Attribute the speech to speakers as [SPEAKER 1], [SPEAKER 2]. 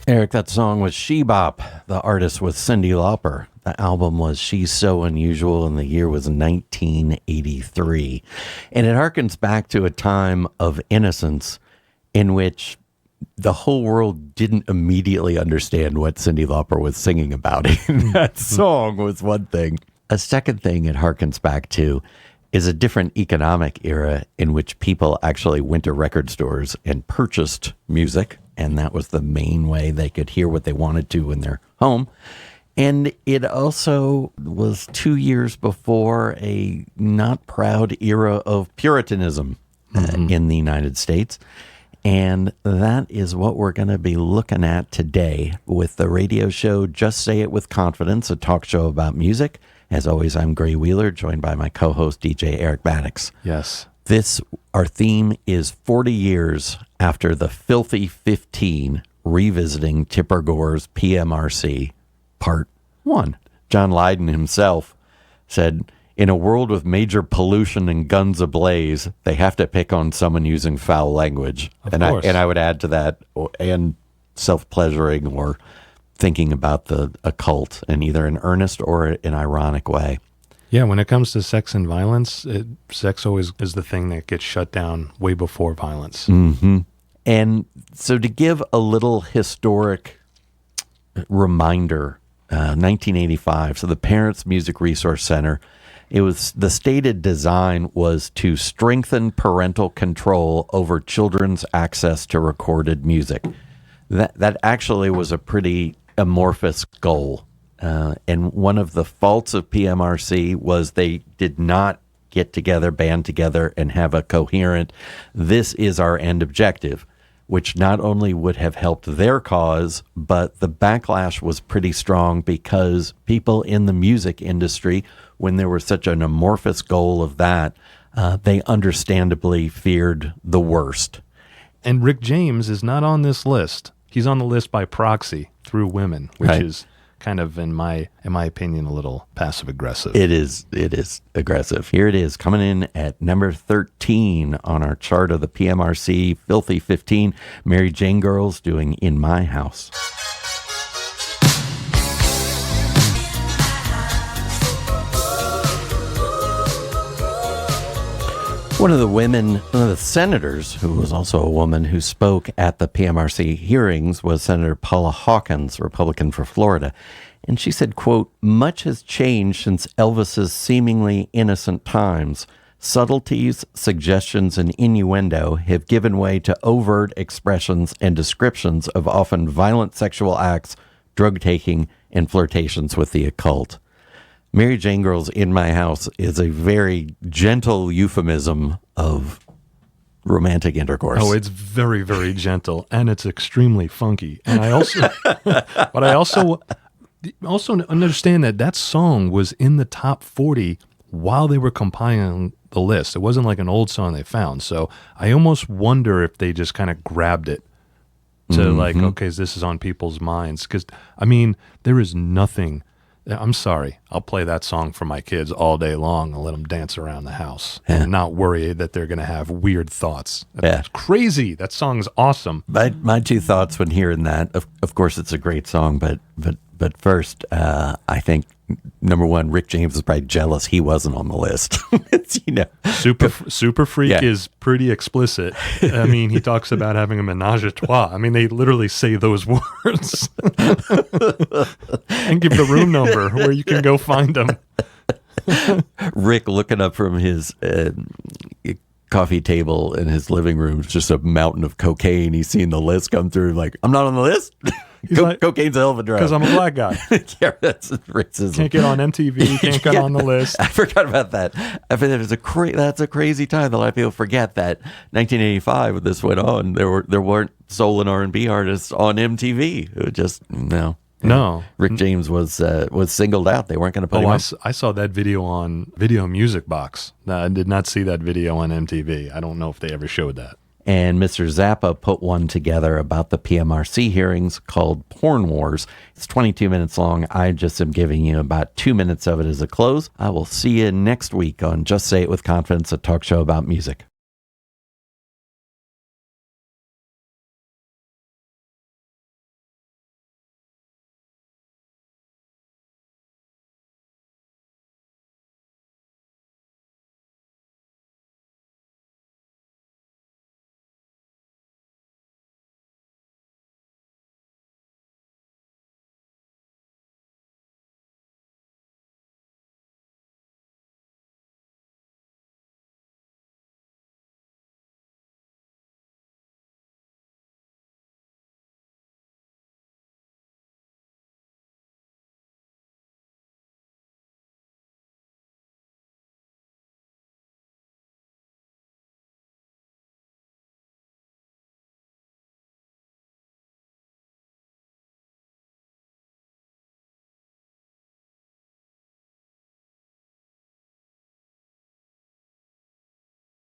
[SPEAKER 1] Eric, that song was She Bop. The artist was Cyndi Lauper. The album was She's So Unusual, and the year was 1983. And it harkens back to a time of innocence in which the whole world didn't immediately understand what Cyndi Lauper was singing about. That song was one thing. A second thing it harkens back to is a different economic era in which people actually went to record stores and purchased music, and that was the main way they could hear what they wanted to in their home. And it also was 2 years before a not proud era of Puritanism in the United States. And that is what we're going to be looking at today with the radio show Just Say It With Confidence, a talk show about music. As always, I'm Gray Wheeler, joined by my co-host, DJ Eric Maddox.
[SPEAKER 2] Yes.
[SPEAKER 1] Our theme is 40 years after the Filthy 15, revisiting Tipper Gore's PMRC, Part 1. John Lydon himself said, in a world with major pollution and guns ablaze, they have to pick on someone using foul language. And I would add to that, and self-pleasuring or thinking about the occult in either an earnest or an ironic way.
[SPEAKER 2] Yeah, when it comes to sex and violence, sex always is the thing that gets shut down way before violence.
[SPEAKER 1] Mm-hmm. And so to give a little historic reminder, 1985, so the Parents Music Resource Center, the stated design was to strengthen parental control over children's access to recorded music. That actually was a pretty amorphous goal. And one of the faults of PMRC was they did not band together, and have a coherent, this is our end objective, which not only would have helped their cause, but the backlash was pretty strong because people in the music industry, when there was such an amorphous goal of that, they understandably feared the worst.
[SPEAKER 2] And Rick James is not on this list. He's on the list by proxy through women, which is kind of, in my opinion, a little passive-aggressive.
[SPEAKER 1] It is aggressive. Here it is, coming in at number 13 on our chart of the PMRC Filthy 15, Mary Jane Girls doing In My House. One of the senators, who was also a woman who spoke at the PMRC hearings, was Senator Paula Hawkins, Republican for Florida. And she said, quote, much has changed since Elvis's seemingly innocent times. Subtleties, suggestions, and innuendo have given way to overt expressions and descriptions of often violent sexual acts, drug-taking, and flirtations with the occult. Mary Jane Girls In My House is a very gentle euphemism of romantic intercourse.
[SPEAKER 2] Oh, it's very, very gentle, and it's extremely funky. And I also, but I also understand that song was in the top 40 while they were compiling the list. It wasn't like an old song they found. So I almost wonder if they just kind of grabbed it to okay, this is on people's minds. Because, I mean, there is nothing. I'm sorry. I'll play that song for my kids all day long and let them dance around the house and not worry that they're going to have weird thoughts. That's crazy. That song's awesome.
[SPEAKER 1] My two thoughts when hearing that, of course, it's a great song, but first, I think, number one, Rick James was probably jealous he wasn't on the list. It's,
[SPEAKER 2] Super Freak is pretty explicit. I mean, he talks about having a menage a trois. I mean, they literally say those words. And give the room number where you can go find them.
[SPEAKER 1] Rick looking up from his coffee table in his living room, it's just a mountain of cocaine. He's seeing the list come through, like, I'm not on the list. Cocaine's a hell of a drug.
[SPEAKER 2] Because I'm a black guy.
[SPEAKER 1] Yeah, that's racism.
[SPEAKER 2] Can't get on MTV, can't get on the list.
[SPEAKER 1] I forgot about that. I mean, that's a crazy time. A lot of people forget that 1985, when this went on, there weren't soul and R&B artists on MTV. It was just, no. Rick James was singled out. They weren't going to put him on.
[SPEAKER 2] I saw that video on Video Music Box. I did not see that video on MTV. I don't know if they ever showed that.
[SPEAKER 1] And Mr. Zappa put one together about the PMRC hearings called Porn Wars. It's 22 minutes long. I just am giving you about 2 minutes of it as a close. I will see you next week on Just Say It With Confidence, a talk show about music.